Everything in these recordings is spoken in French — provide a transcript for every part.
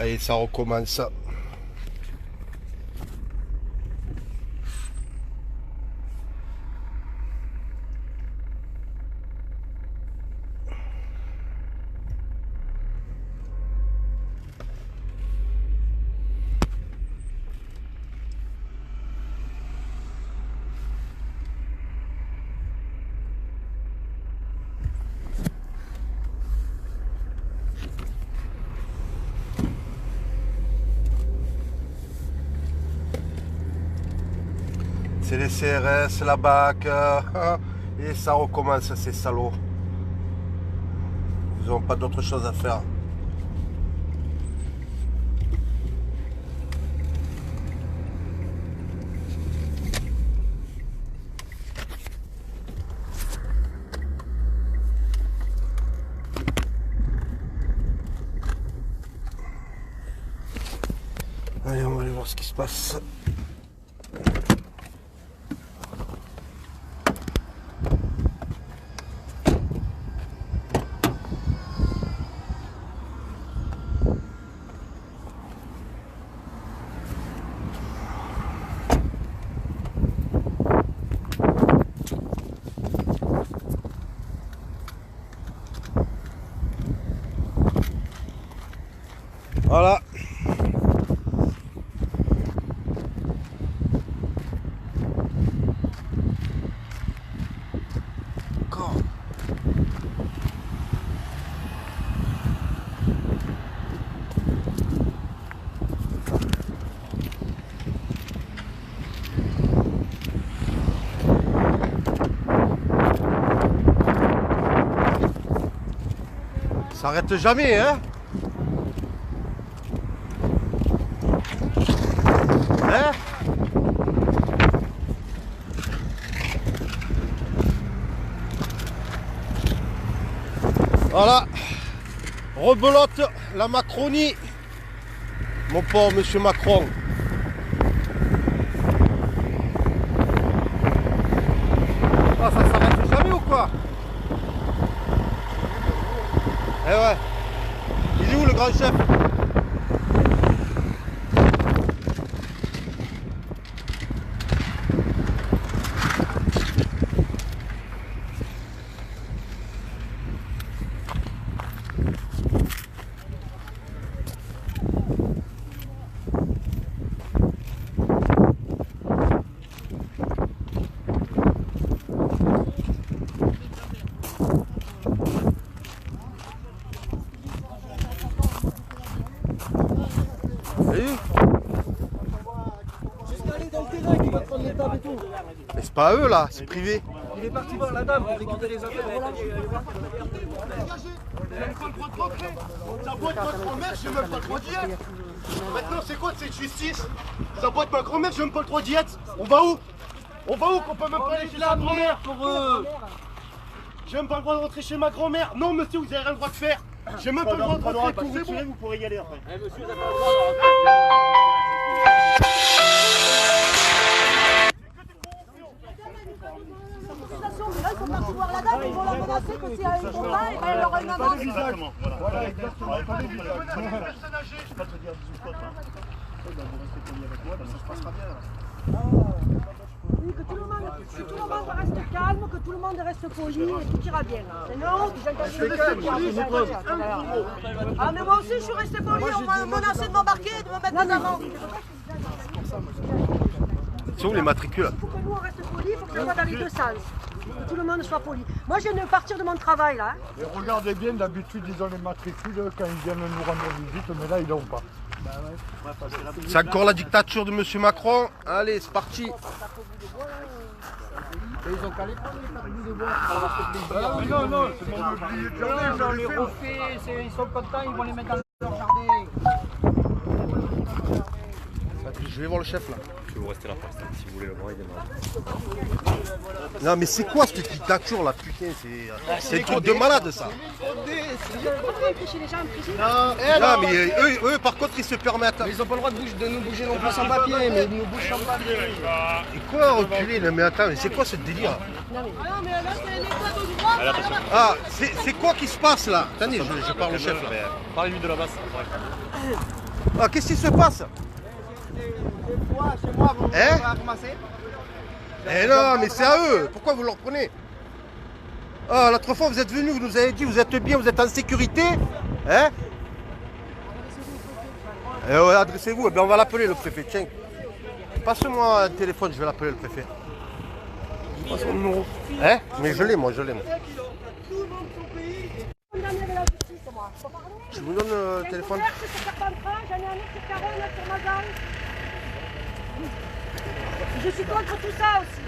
Allez, ça recommence. C'est les CRS, la BAC, et ça recommence, ces salauds. Ils n'ont pas d'autre chose à faire. Allez, on va aller voir ce qui se passe. Voilà. Encore. Ça arrête jamais, hein? Voilà, rebelote la Macronie, mon pauvre monsieur Macron. Ah, ça s'arrête jamais ou quoi? Eh ouais, il est où le grand chef? Mais c'est pas à eux là, c'est privé. Il est parti voir la dame pour récupérer les affaires. Ça boîte ma grand-mère, j'ai même pas le droit d'y être. Maintenant, c'est quoi cette justice? Ça boîte ma grand-mère, j'ai même pas le droit d'y être. On va où? On va où qu'on peut même pas aller chez sa grand-mère pour eux? J'ai même pas le droit de rentrer chez ma grand-mère. Non, monsieur, vous avez rien le droit de faire. J'ai même pas le droit de rentrer. Tout c'est bon. Vous pourrez y aller après. Monsieur, vous avez pas le droit. Là, ils sont partis voir la dame, ils vont la menacer que si elle ne vont pas, elle leur une avance. Exactement, voilà, exactement. Je peux pas te dire 18 fois, hein. Vous restez poli avec moi, ça se passera bien. Oui, que tout le monde reste calme, que tout le monde reste poli et tout ira bien. Sinon, j'entends. Ah, mais moi aussi, je suis resté poli, on m'a menacé de m'embarquer et de me mettre des amendes. C'est où les matricules? Il faut que nous on reste poli, il faut que ça soit dans les deux sens. Que tout le monde soit poli. Moi je viens de partir de mon travail là. Et regardez bien, d'habitude ils ont les matricules quand ils viennent nous rendre visite, mais là ils l'ont pas. C'est encore la dictature de monsieur Macron. Allez, c'est parti. Ils ont qu'à les prendre, les cartes de bois. Mais non, non, c'est mon oublié de jardin, j'en ai Ils sont contents, ils vont les mettre dans leur jardin. Je vais voir le chef là. Je vais vous rester là pour l'instant, si vous voulez le voir, il est Non mais c'est quoi cette dictature là, putain? C'est un truc de malade ça. Non mais eux par contre ils se permettent. Mais ils n'ont pas le droit de nous bouger non plus sans papier, mais ils nous bougent sans papier. Et quoi reculer? Non mais attends, mais c'est quoi ce délire? Ah, c'est quoi qui se passe là? Attendez, je parle au chef là. Parlez-lui de la basse. Ah, qu'est-ce qui se passe? Chez moi, vous Hein? allez ramasser. Eh non, mais c'est à eux. Pourquoi vous le reprenez? Ah, l'autre fois, vous êtes venu, vous nous avez dit, vous êtes bien, vous êtes en sécurité. Hein? Eh ouais, adressez-vous. Eh bien, on va l'appeler, le préfet. Tiens. Passe-moi un téléphone, je vais l'appeler, le préfet. Passe son numéro. Hein? Mais je l'ai, moi, je l'ai. Moi. Condamné de la justice, moi. Faut parler. Je vous donne le J'ai un téléphone. commerce sur Carpentras, j'en ai un autre sur Caron, un autre sur Mazal. Je suis contre tout ça aussi.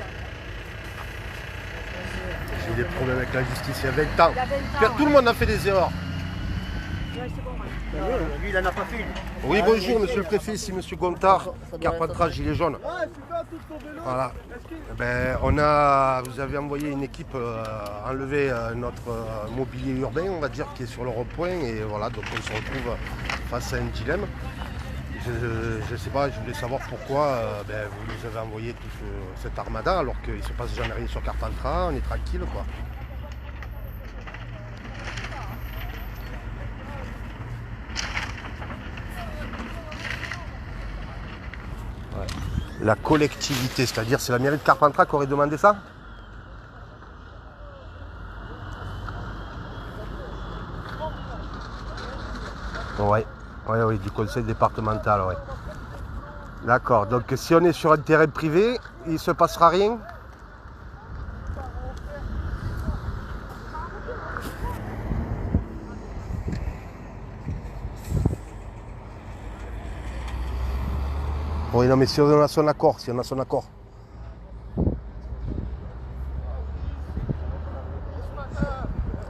J'ai eu des problèmes avec la justice il y a 20 ans. Il y a 20 ans, Tout le monde a fait des erreurs. Ouais, c'est bon, ouais. Lui, il en a pas fait. Oui, bonjour, monsieur le préfet, ici monsieur Gontard, Carpentras, Gilet jaune. Voilà. Ben, vous avez envoyé une équipe enlever notre mobilier urbain, on va dire, qui est sur le rond-point. Et voilà, donc on se retrouve face à un dilemme. Je ne sais pas, je voulais savoir pourquoi vous nous avez envoyé toute cette armada alors qu'il ne se passe jamais rien sur Carpentras, on est tranquille, quoi. Ouais. La collectivité, c'est-à-dire c'est la mairie de Carpentras qui aurait demandé ça? Ouais. Oui, du conseil départemental, oui. D'accord, donc si on est sur un terrain privé, il ne se passera rien? Oui, non, mais si on a son accord,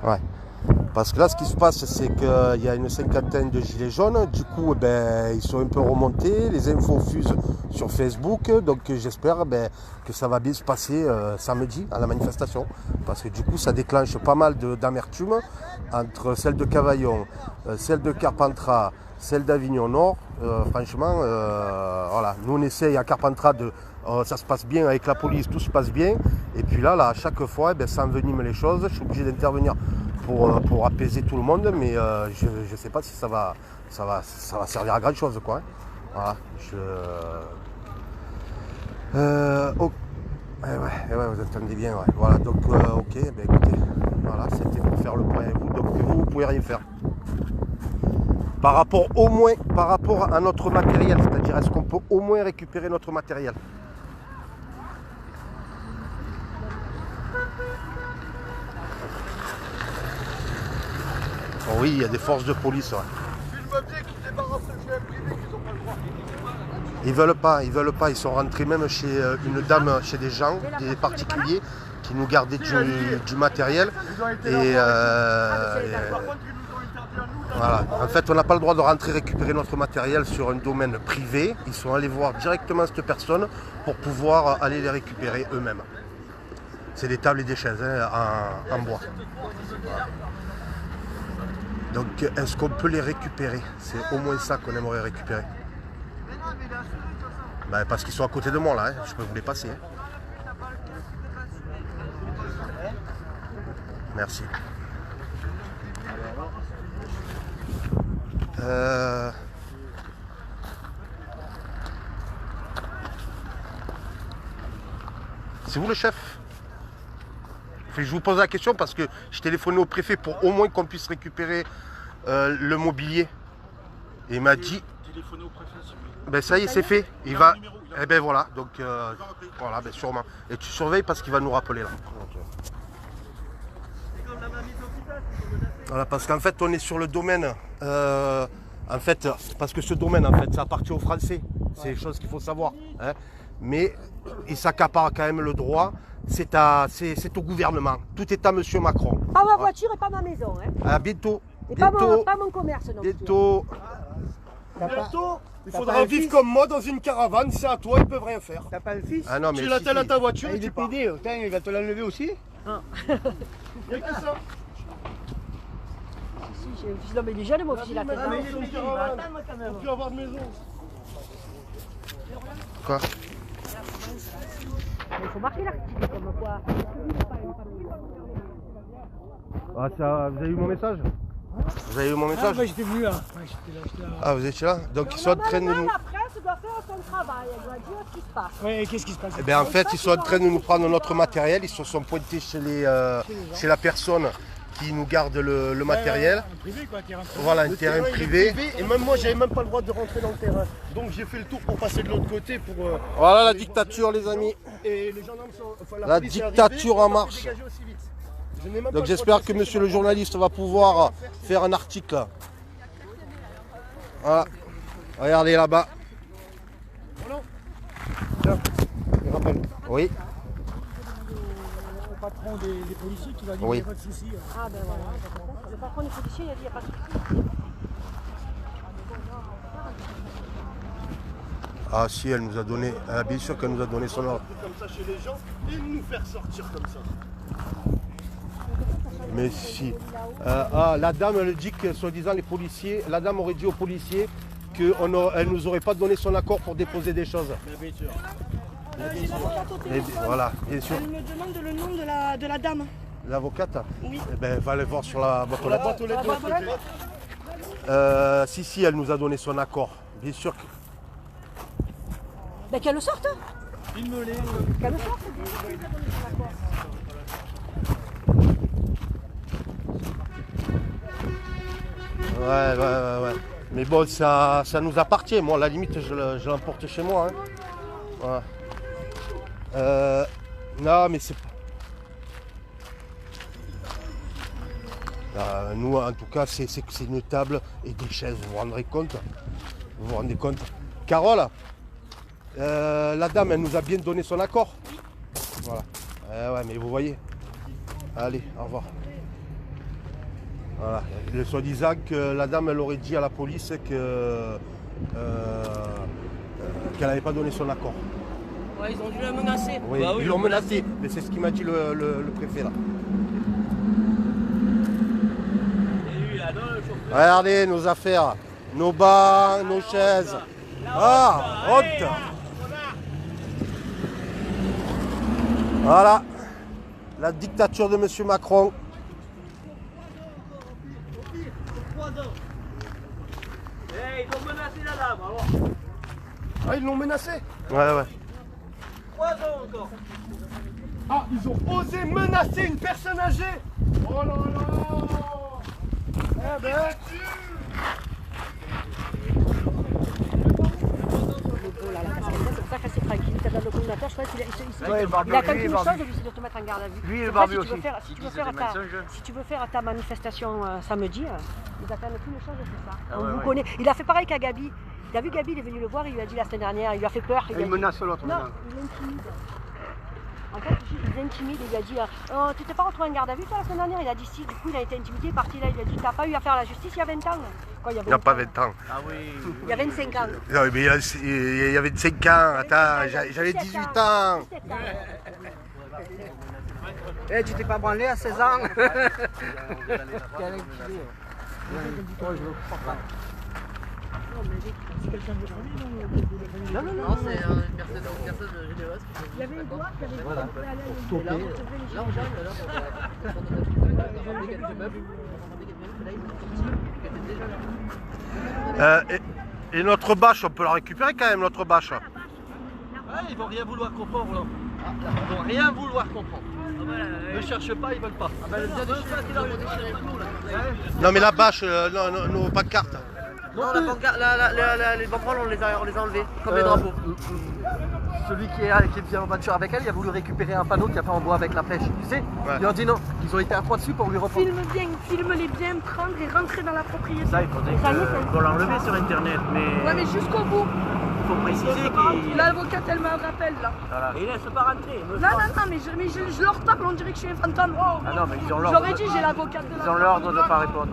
Ouais. Parce que là, ce qui se passe, c'est qu'il y a une cinquantaine de gilets jaunes. Du coup, ils sont un peu remontés. Les infos fusent sur Facebook. Donc, j'espère que ça va bien se passer samedi à la manifestation. Parce que du coup, ça déclenche pas mal d'amertume entre celle de Cavaillon, celle de Carpentras, celle d'Avignon Nord. Franchement, voilà. Nous, on essaye à Carpentras ça se passe bien avec la police, tout se passe bien. Et puis là, à chaque fois, ça envenime les choses. Je suis obligé d'intervenir pour apaiser tout le monde, mais je ne sais pas si ça va servir à grand chose, quoi. Hein. Voilà. Ouais, vous entendez bien, ouais. Voilà, donc ok, écoutez, voilà, c'était pour faire le point avec vous. Donc vous pouvez rien faire. Par rapport à notre matériel, c'est-à-dire est-ce qu'on peut au moins récupérer notre matériel? Oh oui, il y a des forces de police. Ouais. Ils veulent pas. Ils sont rentrés même chez une dame, chez des gens, des particuliers qui nous gardaient du matériel. Et voilà. En fait, on n'a pas le droit de rentrer récupérer notre matériel sur un domaine privé. Ils sont allés voir directement cette personne pour pouvoir aller les récupérer eux-mêmes. C'est des tables et des chaises en bois. Voilà. Donc, est-ce qu'on peut les récupérer? C'est au moins ça qu'on aimerait récupérer. Parce qu'ils sont à côté de moi, là. Hein. Je peux vous les passer. Hein. Merci. C'est vous le chef? Je vous pose la question parce que je téléphonais au préfet pour au moins qu'on puisse récupérer le mobilier. Et il m'a dit... Téléphoner au préfet, ça y est, c'est fait. Il va... voilà, donc voilà, sûrement. Et tu surveilles parce qu'il va nous rappeler là. Voilà, parce qu'en fait, on est sur le domaine. Parce que ce domaine, ça appartient aux Français. C'est des choses qu'il faut savoir. Hein. Mais il s'accapare quand même le droit. C'est au gouvernement. Tout est à monsieur Macron. Pas ma voiture et pas ma maison. Hein. À bientôt. Et pas mon commerce non plus. Bientôt. Bientôt, il faudra vivre comme moi dans une caravane. C'est à toi, ils peuvent rien faire. T'as pas le fils? Ah non, mais Tu l'attelles à ta voiture et Il tu est pars. pédé, tiens, il va te l'enlever aussi? Il y a que ça. Si, j'ai un fils d'homme, il est jeune, mon fils, il a 15 ans. Mais c'est une caravane. On peut plus avoir de maison. Quoi? Il faut marquer l'article comme quoi. Vous avez eu mon message? Vous avez eu mon message? J'étais venu là. Ouais, j'étais là. Ah, vous étiez là? Donc ils sont en train de nous... La presse doit faire son travail, elle doit dire ce qui se passe. Ouais, et qu'est-ce qui se passe? Eh bien, en fait, ils sont en train de nous prendre notre matériel. Ils se sont pointés chez la personne qui nous garde le matériel. Un privé quoi, qui rentre. Voilà, un terrain privé. Et même moi, j'avais même pas le droit de rentrer dans le terrain. Donc j'ai fait le tour pour passer de l'autre côté pour. Voilà la dictature, les amis. Et les gendarmes sont. Enfin, La police est dictature arrivée, en ils m'ont marche. dégagé aussi vite. Je n'ai même pas Donc le j'espère droit de que passer monsieur sur le journaliste va pouvoir faire un article. Voilà. Regardez là-bas. Oui. Le patron des policiers qui va dire Oui. qu'il n'y a pas de souci. Ah ben voilà, le patron des policiers il a dit il n'y a pas de souci. Ah si, elle nous a donné, bien sûr qu'elle nous a donné son ordre. comme ça chez les gens et nous faire sortir comme ça. Mais si. La dame, elle dit que, soi-disant, les policiers, la dame aurait dit aux policiers qu'elle ne nous aurait pas donné son accord pour déposer des choses. Bien sûr. Et voilà, bien sûr. Elle me demande le nom de la dame. L'avocate? Oui. Eh ben, va aller voir sur la boîte aux La lettres. boîte aux lettres de l'autre côté. Si, elle nous a donné son accord. Bien sûr que... Ben qu'elle le sorte. Filme-les. Qu'elle le sorte. Ouais. Mais bon, ça nous appartient. Moi, à la limite, je l'emporte chez moi. Hein. Voilà. Non, mais c'est... nous, en tout cas, c'est une table et des chaises. Vous vous rendrez compte? Vous vous rendez compte? Carole, la dame, elle nous a bien donné son accord. Voilà. Ouais, mais vous voyez. Allez, au revoir. Voilà. Le soi-disant que la dame, elle aurait dit à la police que qu'elle n'avait pas donné son accord. Ouais, ils ont dû la menacer. Oui, ils l'ont menacé. Mais c'est ce qu'il m'a dit le préfet là. Regardez nos affaires, nos bancs, nos chaises. Ah, honte! Voilà, la dictature de M. Macron. Ils ont menacé la dame alors. Ah, ils l'ont menacé? Ouais. 3 ans encore. Ah, ils ont osé menacer une personne âgée. Oh là là. Eh ben. C'est pour ça qu'elle s'est tranquille. T'as le condamnateur, je crois qu'il a quelque chose, c'est de te mettre en garde à vue. Lui, il est C'est barbu pour ça, aussi. si tu veux faire ta manifestation samedi, ils attendent qu'une chose, c'est ça. Ah On ouais, vous ouais. connaît. Il a fait pareil qu'à Gabi. Tu as vu Gabi, il est venu le voir, il lui a dit la semaine dernière, il lui a fait peur. Il menace l'autre. Non, il intimide. En fait, il intimide, il lui a dit oh, tu t'es pas retrouvé en garde à vue toi la semaine dernière? Il a dit si, du coup il a été intimidé, parti là, il a dit t'as pas eu affaire à la justice il y a 20 ans. Quoi, il Il n'y a pas 20 ans. Ah oui. Il y a 25 ans. Non, mais il y avait 25 ans. Attends, j'avais 18 ans. 17 ans. Eh, tu t'es pas branlé à 16 ans? Non, c'est une personne généreuse. il y avait une boîte qui avait dit qu'elle pouvait aller à Là, on gagne, Et notre bâche, on peut la récupérer quand même, notre bâche. Ah, ils vont rien vouloir comprendre, Roland. Ils vont rien vouloir comprendre. Ne cherche pas, ils veulent pas. Ah bah, le bien déchiré tout, là. Non, mais la bâche, nos pancartes. Non, les banderoles, on les a enlevées, comme les drapeaux. Celui qui vient en voiture avec elle, il a voulu récupérer un panneau qui a fait en bois avec la flèche, tu sais. Ouais. Ils ont dit non, ils ont été à 3 dessus pour lui reprendre. Filme-les bien, prendre et rentrer dans la propriété. Ça, il faudrait l'enlever sur internet, mais Ouais, mais jusqu'au bout. il faut préciser qu'il. L'avocate, elle me rappelle là. Voilà. Et il laisse pas rentrer. Non, mais je leur parle, on dirait que je suis un fantôme. Ah non, mais ils ont l'ordre. J'aurais dit, j'ai l'avocate de la Ils ont l'ordre de ne pas répondre.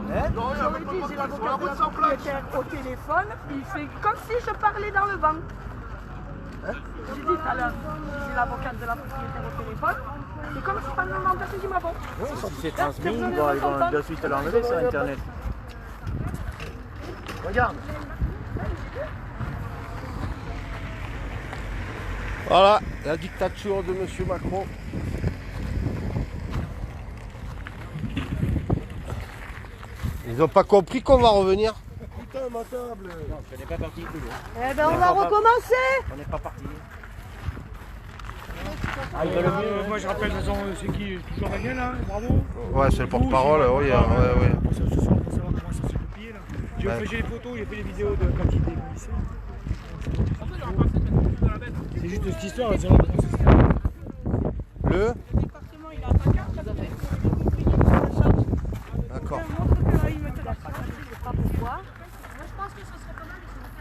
J'aurais dit, j'ai l'avocate de la propriétaire au téléphone. Il fait comme si je parlais dans le banc. J'ai dit tout à l'heure, j'ai l'avocate de la propriétaire au téléphone. C'est comme si pendant longtemps, je dis ma bon. Si c'est transmis, ils vont de suite l'enlever sur internet. Regarde. Voilà, la dictature de M. Macron. Ils n'ont pas compris qu'on va revenir. Putain, ma table. Non, on n'est pas parti plus loin. Eh ben on va recommencer. On n'est pas parti. Moi je rappelle, de toute façon, c'est qui? Toujours Daniel, hein, bravo. Ouais, c'est le porte-parole, oui. Ouais. Pour ce soir, pour savoir comment ça s'est copié là. J'ai fait les photos, j'ai fait les vidéos de quand il démolissait. C'est juste cette histoire, c'est vraiment comment ça se fait. Le D'accord.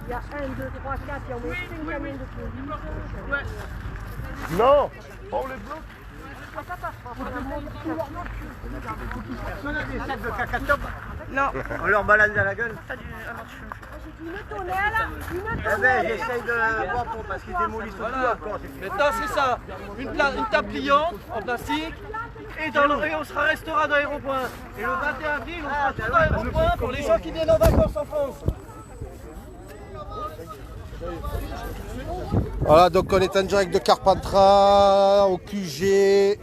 Il y a 1, 2, 3, 4, il y a au moins 5 camions de police. Non, on les bloque. Non, on leur balade à la gueule. Une tonnelle, J'essaye de voir parce qu'ils démolissent tout encore. Maintenant c'est ça, une table pliante en plastique et on restera dans l'aéroport. Et le 21 avril on sera tous dans l'aéroport pour les gens qui viennent en vacances en France. Voilà, donc on est en direct de Carpentras, au QG,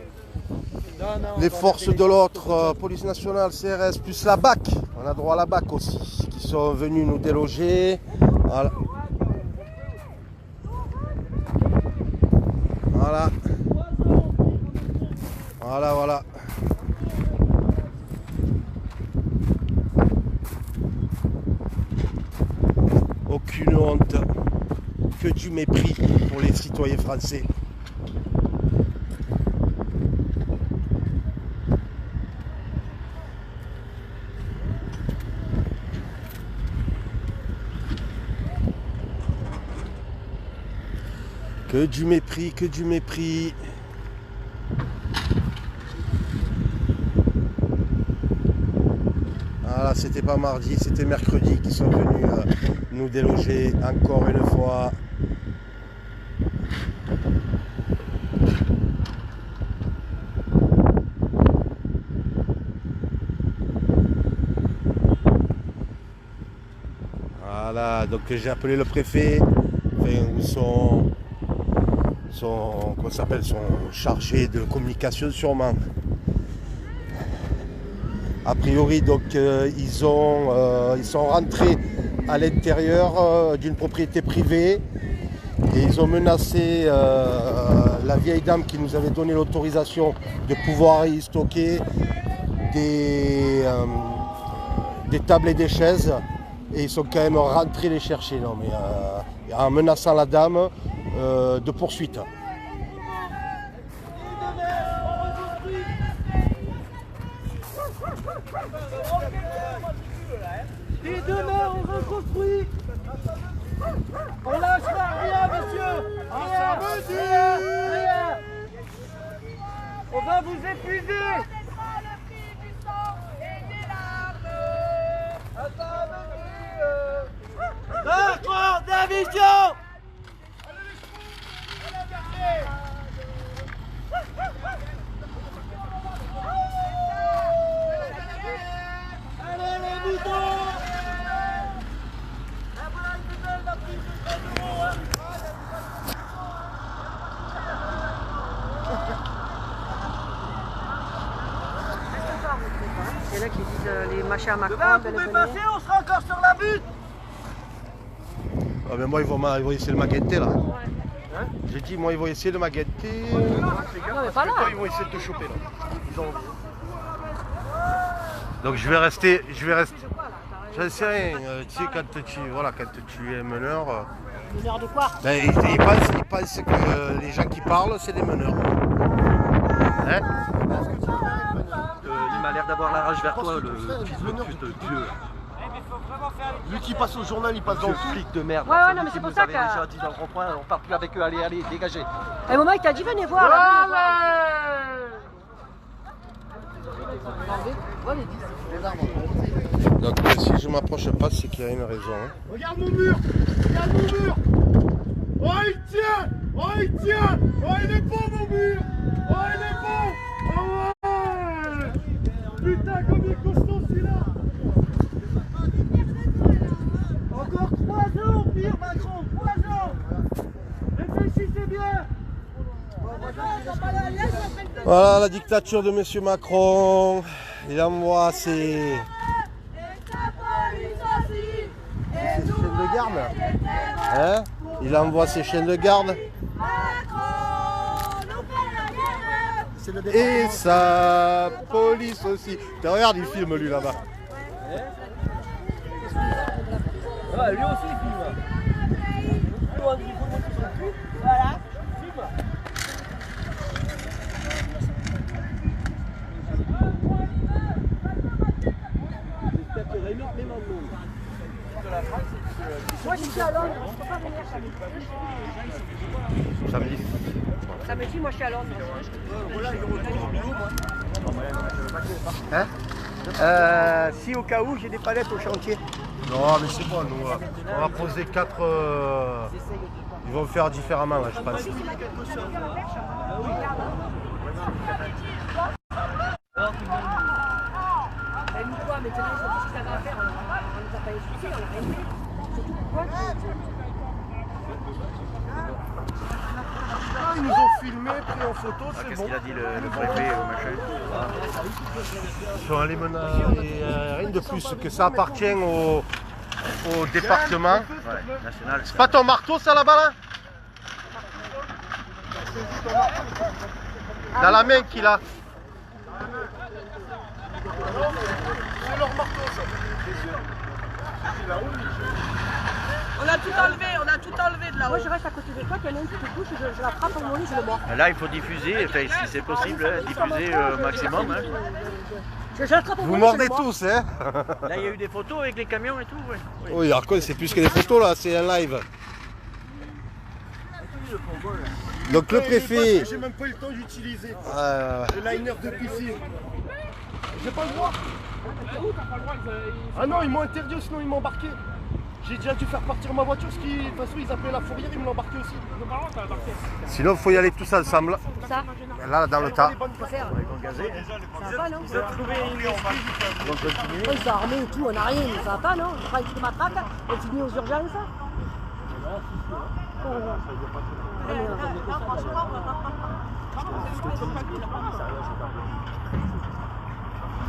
les forces de l'autre, police nationale, CRS, plus la BAC. On a droit à la BAC aussi, qui sont venus nous déloger. Voilà. Voilà. Voilà. Aucune honte, que du mépris pour les citoyens français. Que du mépris, que du mépris. Voilà, c'était pas mardi, c'était mercredi qu'ils sont venus nous déloger encore une fois. Voilà, donc j'ai appelé le préfet, ou son chargé de communication sûrement. A priori, donc ils sont rentrés à l'intérieur d'une propriété privée et ils ont menacé la vieille dame qui nous avait donné l'autorisation de pouvoir y stocker des tables et des chaises, et ils sont quand même rentrés les chercher, non, mais, en menaçant la dame de poursuite. Et demain on reconstruit. On lâchera rien, monsieur. Rien. On va vous épuiser. D'accord, division. Allez les moutons. Il y en a qui disent les machins à Macron. Là, vous pouvez passer, on sera encore sur la butte. Ah, mais moi ils vont essayer de m'aguetter là. Hein? J'ai dit moi ils vont essayer de m'aguetter. Non mais pas là. Ils vont essayer de te choper là. Donc je vais rester. Je sais rien. Tu sais quand tu es meneur. Meneur de quoi? Ben, ils pensent que les gens qui parlent c'est des meneurs. Hein? Il m'a l'air d'avoir la rage vers toi, le fils de Dieu. Lui qui passe au journal, il passe dans Ce le flic de merde. Ouais, non, mais Celui c'est qui pour nous ça avait que- déjà dit dans le rond-point, on part plus avec eux, allez, dégagez. À un moment il t'a dit venez voir là. Donc si je m'approche pas, c'est qu'il y a une raison. Hein. Regarde mon mur. Regarde mon mur. Oh il tient. Oh il tient. Oh il est beau mon mur. Oh il est beau. Oh ouais. Putain comme il est costaud celui-là. Encore 3 ans, pire Macron, 3 ans. Réfléchissez bien. Voilà la dictature de Monsieur Macron. Il envoie ses garde. Hein? Il envoie ses chiens de garde. Et sa police aussi. Regarde, il filme lui là-bas. Ah, lui aussi il filme. Voilà. Moi je suis à Londres, je peux pas venir samedi. Samedi. Samedi, moi je suis à Londres. Hein? Si au cas où j'ai des palettes au chantier. Non, mais c'est bon, nous, on va poser 4. Ils vont faire différemment, là, je pense. Maintenant, ils ont tout ce qu'ils avaient à faire. On nous a pas expliqué, on n'a rien fait. Surtout pourquoi Ils nous ont filmé, pris en photo, c'est Qu'est-ce bon. qu'il a dit le préfet au machin? Ils sont allés menacer, rien de plus, que ça appartient au département. Ouais, national. C'est pas ton marteau, ça, là-bas, là? Dans la main qu'il a. C'est leur marteau, ça. on a tout enlevé de là-haut. Moi je reste à côté de toi, qu'il y en a une qui te touche, je la frappe au mollet, je le mords. Là, il faut diffuser, enfin, si c'est possible, hein, diffuser au maximum. Hein. Je l'attrape au Vous mollet, mordez je le mords. tous, hein? Là, il y a eu des photos avec les camions et tout. Ouais. Oui. Oui, alors quoi, c'est plus que des photos, là, c'est un live. Donc le préfet. J'ai même pas eu le temps d'utiliser Euh, le liner de piscine. J'ai pas le droit. Ah non, ils m'ont interdit, sinon ils m'ont embarqué. J'ai déjà dû faire partir ma voiture, parce qu'ils, de toute façon, ils appelaient la fourrière, ils m'ont embarqué aussi. sinon, il faut y aller tous ensemble. Ça, Là, dans le tas. faut faire. Ça va, non? Vous avez trouvé une excuse. On continue. Ils sont armés et tout, on n'a rien, mais ça va pas, non? On prend une petite matraque, on finit aux urgences.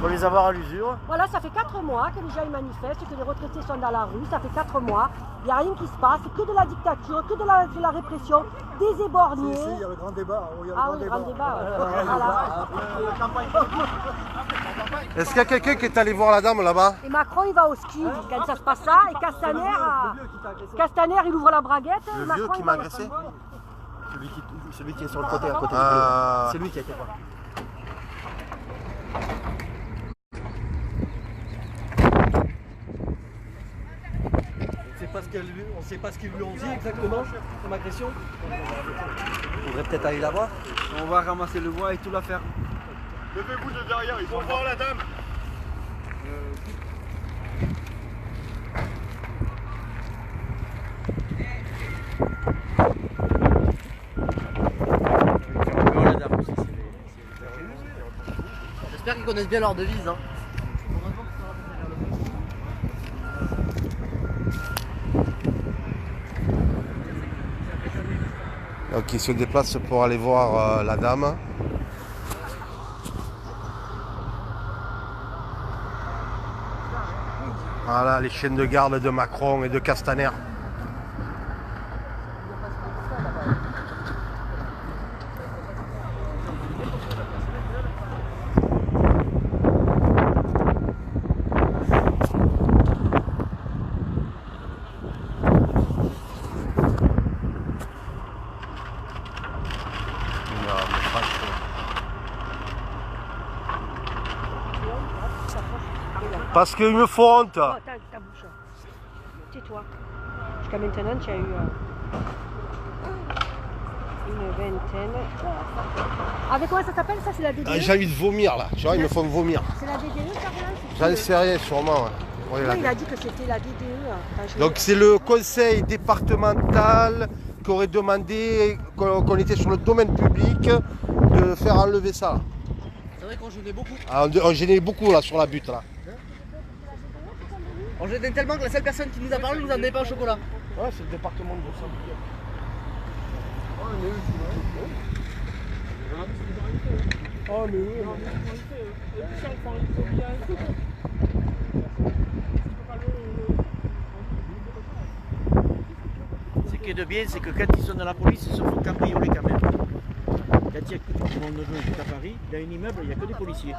Faut les avoir à l'usure. Voilà, ça fait 4 mois que les gens ils manifestent, que les retraités sont dans la rue, ça fait 4 mois, il n'y a rien qui se passe, que de la dictature, que de la répression, des éborgnés. Il y a le grand débat. Ah oui, grand débat. Voilà. Est-ce qu'il y a quelqu'un qui est allé voir la dame là-bas? Et Macron il va au ski quand ça se passe ça, et Castaner il ouvre la braguette. Le Macron, vieux qui il m'a va- agressé? Celui qui est sur le côté à côté. C'est lui qui a été voir. On ne sait pas ce qu'ils lui ont dit exactement comme agression. On devrait peut-être aller la voir. On va ramasser le bois et tout l'affaire. Levez-vous de derrière, ils vont voir la dame. J'espère qu'ils connaissent bien leur devise. Hein. Donc il se déplace pour aller voir la dame. Voilà les chiens de garde de Macron et de Castaner. Parce qu'ils me font honte. Oh, ta bouche. Tais-toi. Jusqu'à maintenant, tu as eu une vingtaine. Avec quoi ça s'appelle ça? C'est la DDE? J'ai envie de vomir là. Tu vois, ils me font vomir. C'est la DDE, ça, J'en sais rien, sûrement. Ouais. Oui, Non, là. il a dit que c'était la DDE. Donc c'est le conseil départemental qui aurait demandé qu'on était sur le domaine public de faire enlever ça. C'est vrai qu'on gênait beaucoup. Ah, on gênait beaucoup là sur la butte là. On gênait tellement que la seule personne qui nous a parlé nous a donné pas au chocolat. Ouais, c'est le département de Boursa. Oh, mais oui. qui est de bien, c'est que quand ils sont dans la police, ils se font cambrioler quand même. Quand il y a mon neveu qui est à Paris, dans un immeuble, il n'y a que des policiers.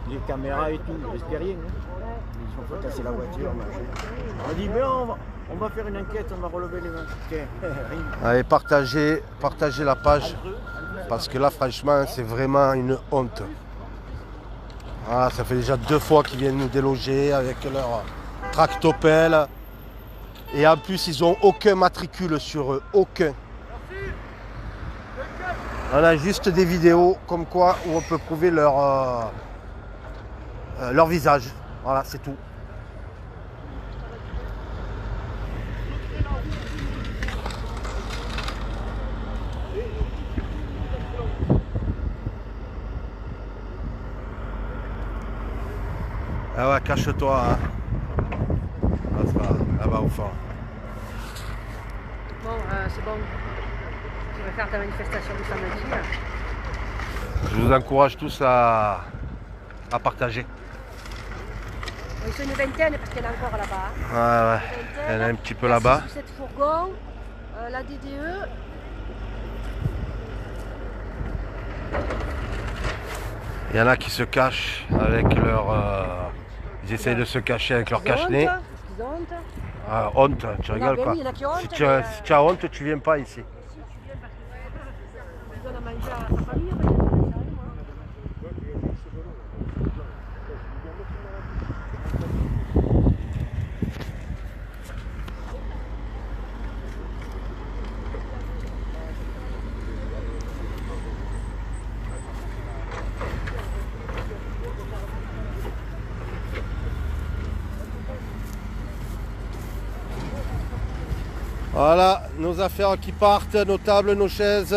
Les caméras et tout, il ne reste rien. Hein. Ils ont fait casser la voiture. On a dit, mais on va faire une enquête, on va relever les mains. Tiens, Allez, partagez la page. Parce que là, franchement, c'est vraiment une honte. Ah, ça fait déjà 2 fois qu'ils viennent nous déloger avec leur tractopelle. Et en plus, ils n'ont aucun matricule sur eux. Aucun. On a juste des vidéos comme quoi où on peut prouver leur visage. Voilà, c'est tout. Ah ouais, cache-toi. Hein. Là-bas au fond. Bon, c'est bon. Tu vas faire ta manifestation de samedi. Je vous encourage tous à partager. Ils sont une vingtaine parce qu'il y en a encore là-bas. Ouais, il y en a un petit peu là-bas. 6 ou 7 fourgons, la DDE. Il y en a qui se cachent avec leur... ils essayent de se cacher avec leur cache-nez. Ah, honte, tu rigoles quoi. Si tu as honte, tu viens pas ici. Voilà, nos affaires qui partent, nos tables, nos chaises.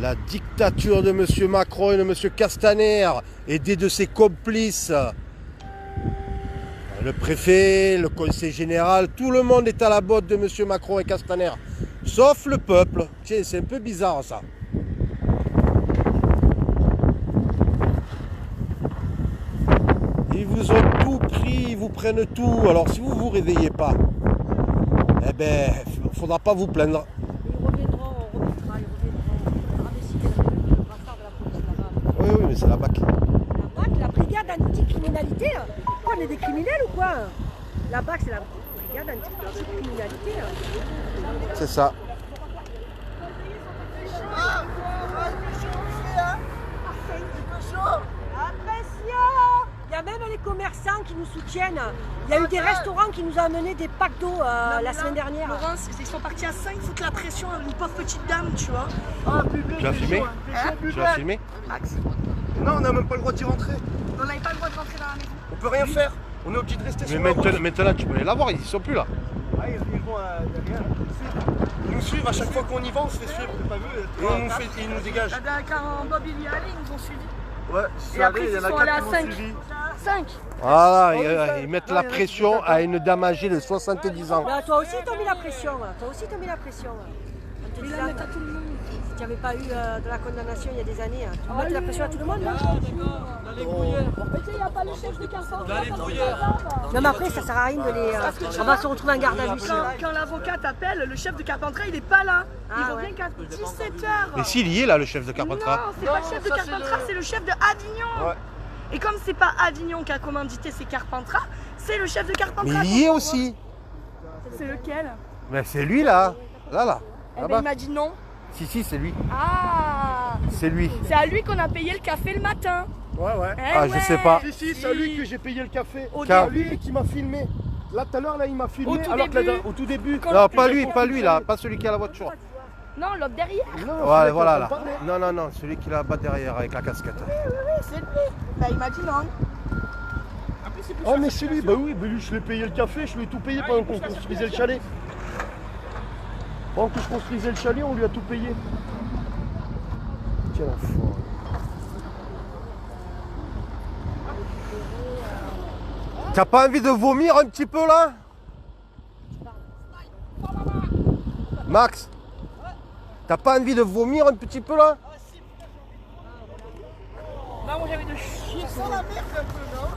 La dictature de M. Macron et de M. Castaner, aidé de ses complices. Le préfet, le conseil général, tout le monde est à la botte de M. Macron et Castaner. Sauf le peuple. Tiens, c'est un peu bizarre ça. Ils vous ont tout pris, ils vous prennent tout. Alors si vous ne vous réveillez pas, eh ben, il ne faudra pas vous plaindre. Ils reviendront, on remettra, ils reviendront. On va décider le brassard de la police là-bas. Oui, mais c'est la BAC. La BAC, la brigade anticriminalité. Quoi, on est des criminels ou quoi? La BAC, c'est la brigade anticriminalité. C'est ça. Il y a même les commerçants qui nous soutiennent. Il y a eu des restaurants qui nous ont amené des packs d'eau la semaine dernière. Laurence, ils sont partis à 5 foutre la pression à une pauvre petite dame, tu vois. Tu as filmé? Tu as filmé? Max. Non, on n'a même pas le droit d'y rentrer. On n'avait pas le droit de rentrer dans la maison. On peut rien faire. On est obligé de rester sur Mais la route. maintenant, tu peux les l'avoir, ils sont plus là. Ah, ils vont derrière. Ils nous suivent à chaque fois qu'on y va, on se fait suivre. T'as pas vu? Et ils nous dégagent. Quand Bob il y est allé, ils nous ont suivis. Ouais, Et après, ils sont allés à 5. 5. Voilà, ils mettent la pression à une dame âgée de 70 ans. Là, toi aussi, t'as mis la pression. Toi aussi, t'as mis la pression. En te disant, si tu n'avais pas eu de la condamnation il y a des années, tu mets la pression à tout le monde. Là. Il n'y a pas le chef de Carpentras. Non, mais après, ça sert à rien de les. On va se retrouver en garde à vue. Quand l'avocat t'appelle, le chef de Carpentras, il n'est pas là. Il revient qu'à 17h. Mais s'il y est là, le chef de Carpentras. Non, c'est pas le chef de Carpentras, c'est le chef de Avignon. Ouais. Et comme c'est pas Avignon qui a commandité ces Carpentras, c'est le chef de Carpentras. Mais il y est aussi. C'est lequel? Mais c'est lui là. Là. Eh ben, il m'a dit non. Si, c'est lui. Ah. C'est lui. C'est à lui qu'on a payé le café le matin. Ouais. Ah, je sais pas. Si, c'est à lui que j'ai payé le café. Car... lui qui m'a filmé. Là, tout à l'heure, il m'a filmé. Au tout début. Non, pas lui là, pas celui qui a la voiture. Non, l'autre derrière. Non, ouais, voilà là. Non, celui qui l'a bas derrière avec la casquette. Oui, c'est lui. Bah, il m'a dit non. Oh, mais c'est lui. Bah oui, lui, je lui ai payé le café, je lui ai tout payé pendant qu'on construisait le chalet. Pendant que je construisais le chalet, on lui a tout payé. Tiens, l'enfant. T'as pas envie de vomir un petit peu là? Max, t'as pas envie de vomir un petit peu là? Non, moi j'avais de chier. Ça sent la merde un peu, non?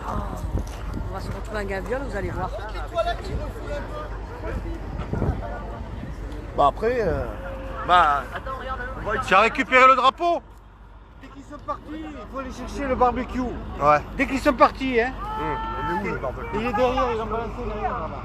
On va se retrouver en gaviole, vous allez voir. Bah après, Tu as récupéré le drapeau? Dès qu'ils sont partis, il faut aller chercher le barbecue. Ouais. Dès qu'ils sont partis, hein. il est où le barbecue? Il est derrière, ils ont balancé derrière là-bas.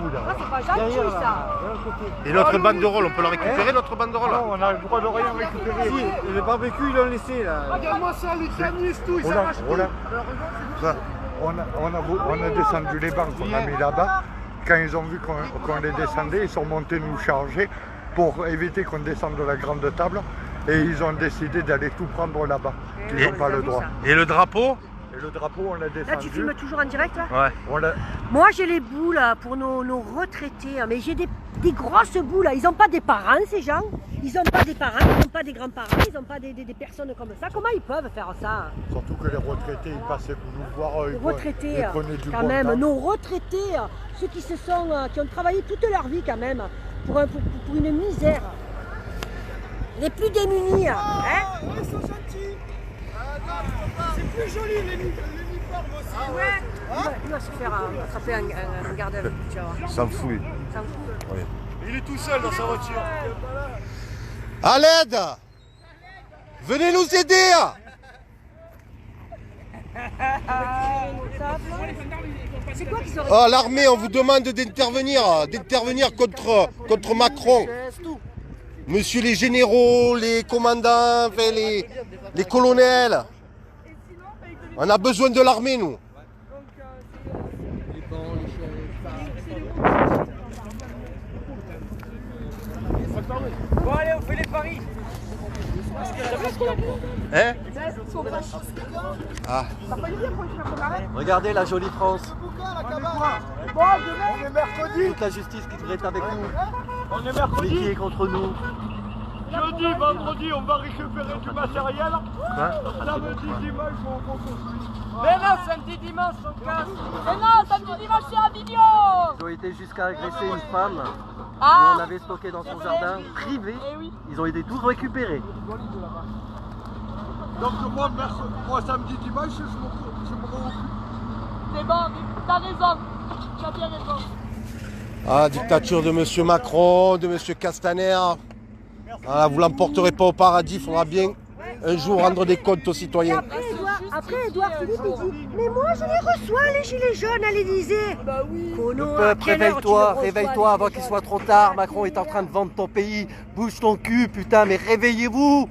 Ah, c'est pas gentil Derrière ça. là, de l'autre côté. Et notre banderole, on peut la récupérer, notre banderole? Non, on a le droit de rien récupérer. Si, le barbecue, ils l'ont laissé là. Regarde-moi ça, les pianistes, tout, ils On a, s'arrachent on, tout. a, on a descendu les bancs qu'on a mis là-bas. Quand ils ont vu qu'on les descendait, ils sont montés nous charger pour éviter qu'on descende de la grande table. Et ils ont décidé d'aller tout prendre là-bas. Ils n'ont pas le droit. Et le drapeau? Et le drapeau, on l'a descendu. Là, tu filmes toujours en direct là? Ouais. Moi, j'ai les boules là, pour nos retraités, hein, mais j'ai des grosses boules là. Ils n'ont pas des parents, ces gens. Ils n'ont pas des parents, ils n'ont pas des grands-parents, ils n'ont pas des personnes comme ça. Comment ils peuvent faire ça? Surtout que les retraités, ils passaient pour nous voir. Les retraités, ils prenaient du quand bon même, temps. nos retraités, ceux qui ont travaillé toute leur vie quand même, pour une misère. Les plus démunis, hein? Ils sont gentils. C'est plus joli l'uniforme aussi. Ouais. Il va se faire attraper un garde à vue, tu vois. S'en fout. lui. S'en fout. Ouais. Il est tout seul dans sa voiture. À l'aide! Venez nous aider! C'est quoi qu'ils auraient Oh, l'armée, on vous demande d'intervenir contre Macron. Monsieur les généraux, les commandants, enfin, les colonels. On a besoin de l'armée, nous. Bon allez, on fait les paris. Hein? Ah. Regardez la jolie France. On est mercredi. Toute la justice qui devrait être avec nous. On est Mais mercredi. qui est contre nous? Jeudi, vendredi, on va récupérer du matériel. Samedi, dimanche, on construit. Mais non, samedi, dimanche, on casse. Mais non, samedi, dimanche, c'est Avignon. Ils ont été jusqu'à agresser une femme. Ah. On avait stocké dans son jardin privé. Ils ont été tous récupérés. Donc moi samedi, dimanche, je me occupe. C'est bon, t'as raison. Tu as bien raison. Ah, dictature de monsieur Macron, de monsieur Castaner. Ah, vous l'emporterez pas au paradis, il faudra bien un jour rendre des comptes aux citoyens. Après, Édouard Philippe, il dit, mais moi je les reçois, les gilets jaunes à l'Élysée. Bah oui. Le peuple, réveille-toi avant qu'il soit trop tard. Macron est en train de vendre ton pays. Bouge ton cul, putain, mais réveillez-vous.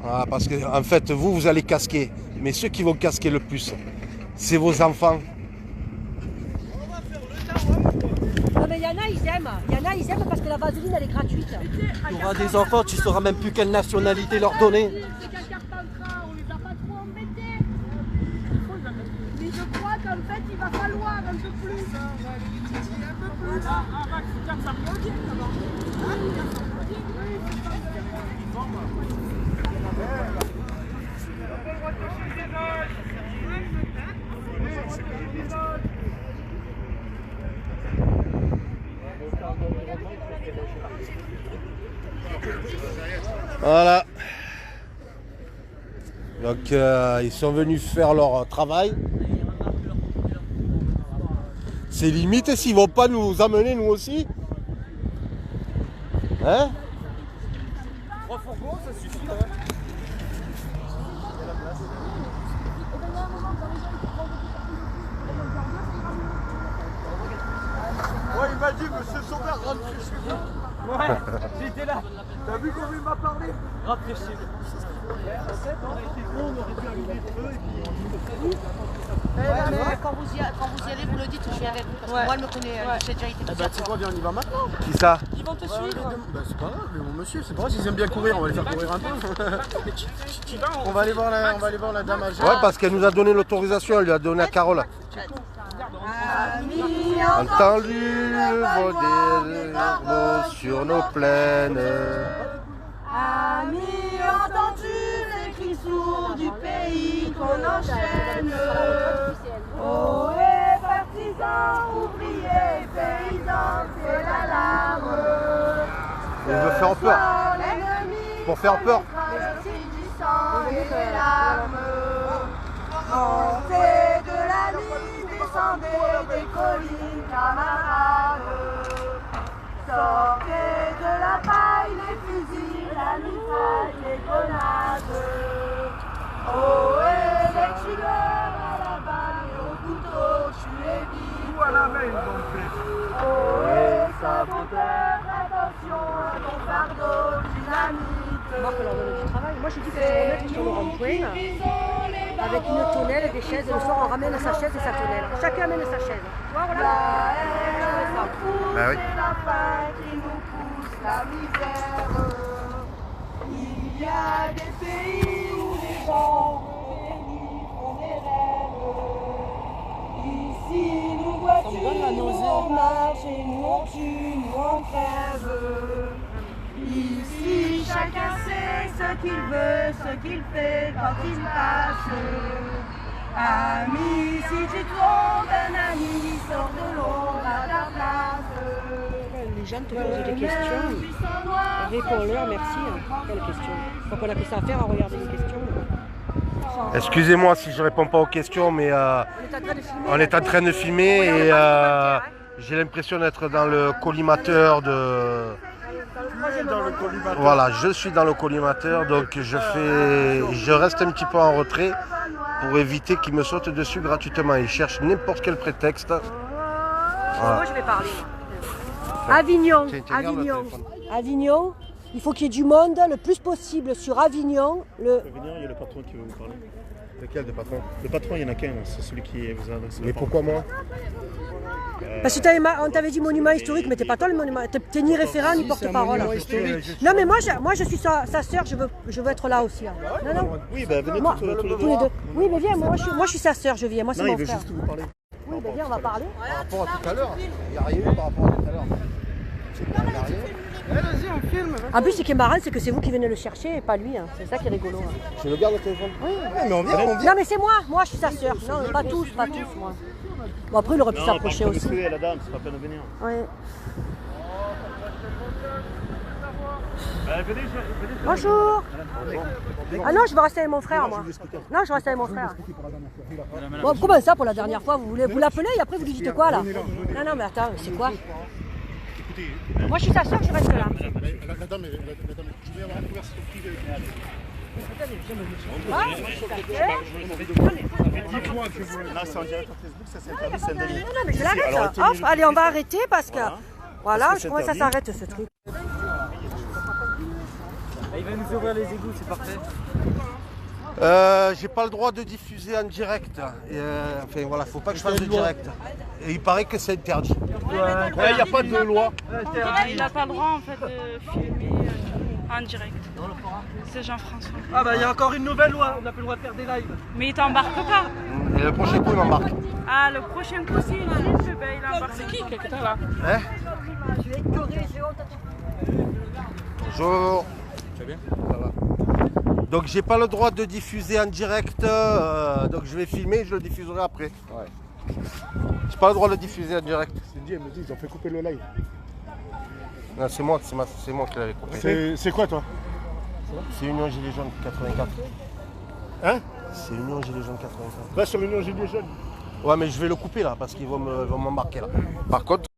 Ah, parce que en fait, vous allez casquer. Mais ceux qui vont casquer le plus, c'est vos enfants. Non mais il y en a, ils aiment parce que la vaseline elle est gratuite. Tu auras des enfants, tu sauras même plus quelle nationalité leur donner. C'est qu'à Carpentras, on les a pas trop embêtés. Mais je crois qu'en fait, il va falloir un peu plus. Un peu plus. Voilà. Donc ils sont venus faire leur travail. C'est limite s'ils vont pas nous amener nous aussi. Hein? 3 fourgons, ça suffit. Ouais, il m'a dit, monsieur Sauveur, rentrez chez vous. Ouais, j'étais là. T'as vu comment il m'a parlé? Rentrez chez vous. On a été con, on aurait pu allumer le feu et puis Quand vous y allez, vous le dites, je viens avec vous. Parce que moi, elle me connaît, j'ai déjà été. Bah, tu sais quoi, viens, on y va maintenant. Qui ça? Ils vont te suivre. Bah, c'est pas grave, mon monsieur, c'est pas grave, s'ils aiment bien courir, on va les faire courir un peu. On va aller voir la dame âgée. Ouais, parce qu'elle nous a donné l'autorisation, elle lui a donné à Carole. Entendu le vol des corbeaux sur nos plaines. Amis, entendu les cris sourds du pays qu'on enchaîne. Oh, les partisans, ouvriers, paysans, c'est l'alarme. On veut faire peur. Pour faire peur. Du sang et des larmes. Montez de la ligne. descendez des collines, camarades. Sortez de la paille les fusils, la mitraille, les grenades. Oh, et les tueurs à la balle et au couteau, tuez vite. à la main, ils ont fait. Oh, et saboteur, attention à ton fardeau, dynamite. Marc leur donne du travail. Moi, j'ai dit que se remettre sur le rond-point avec une tonnelle et des chaises. Et le soir, on ramène sa chaise et sa tonnelle. Chacun amène sa chaise. Tu vois, voilà. Bah oui. C'est la faim qui nous pousse la misère. Il y a des pays où les gens font des rêves. Ici, nous voitures, nous on marche et nous on tue, nous on crève. Ici, chacun sait ce qu'il veut, ce qu'il fait quand il passe. Ami, si tu trompes un ami, sors de l'ombre à ta place. Les gens te posent des questions, réponds-leur, merci. Quelle question? Donc on a que ça à faire à regarder les questions. Excusez-moi si je réponds pas aux questions, mais on est en train de filmer et j'ai l'impression d'être dans le collimateur de... Voilà, je suis dans le collimateur, donc je reste un petit peu en retrait pour éviter qu'ils me sautent dessus gratuitement. Ils cherchent n'importe quel prétexte. Voilà. Moi je vais parler. Avignon, Avignon, Avignon, il faut qu'il y ait du monde le plus possible sur Avignon. Avignon, il y a le patron qui veut vous parler. Lequel de patron? Le patron, il y en a qu'un, c'est celui qui vous a adressé. Mais pourquoi moi? Parce que on t'avait dit monument historique, mais t'es pas toi le monument, t'es ni référent ni porte-parole. Non mais moi je suis sa sœur, je veux être là aussi. Hein. Non, non. Oui, bah venez moi, tous les deux. Oui mais viens, moi je suis sa sœur, je viens, moi c'est mon frère. Non, il veut juste vous parler. Oui, ben viens, on va parler. Par rapport à tout à l'heure, il n'y a rien eu par rapport à tout à l'heure. Vas-y, on filme. En plus, ce qui est marrant, c'est que c'est vous qui venez le chercher et pas lui. Hein. C'est ça qui est rigolo. Hein. Je le garde au téléphone. Oui. Mais on vient, Non, mais c'est moi. Moi, je suis sa sœur. Non, pas tous, moi. Bon, après, il aurait pu s'approcher aussi. Non, la dame, c'est pas peine de venir. Oui. Venez. Bonjour. Ah non, je vais rester avec mon frère, moi. Non, je reste avec mon frère. Bon, comment ça pour la dernière fois? Vous l'appelez et après vous lui dites quoi là? Non, mais attends, c'est quoi? Moi, je suis sa sœur, je reste là. Madame, je vais avoir une conversation privée. Là, c'est en direct sur Facebook, ça c'est interdit, c'est un délit. Non, mais je l'arrête. Off, allez, on va arrêter parce que... Voilà, je crois que ça s'arrête ce truc. Il va nous ouvrir les égouts, c'est parfait. J'ai pas le droit de diffuser en direct. Enfin voilà, faut pas que je fasse de direct. Et il paraît que c'est interdit. Ouais, il n'y a pas de loi. Il n'a pas le droit en fait de filmer en direct. C'est Jean-François. Ah bah il y a encore une nouvelle loi, on n'a plus le droit de faire des lives. Mais il t'embarque pas. Et le prochain coup il m'embarque. Ah, le prochain coup, s'il filme, ben, il embarque. C'est qui quelqu'un là? Hein? Bonjour. Tu vas bien? Ça va. Donc j'ai pas le droit de diffuser en direct, donc je vais filmer et je le diffuserai après. Ouais. J'ai pas le droit de diffuser en direct. Cindy, elle me dit, ils ont fait couper le live. Non, c'est moi qui l'avais coupé. C'est quoi toi? C'est Union Gilets Jaunes 84. Hein? C'est Union Gilets Jaunes 84. Va sur Union Gilets Jaunes. Ouais mais je vais le couper là parce qu'ils vont m'embarquer là. Par contre,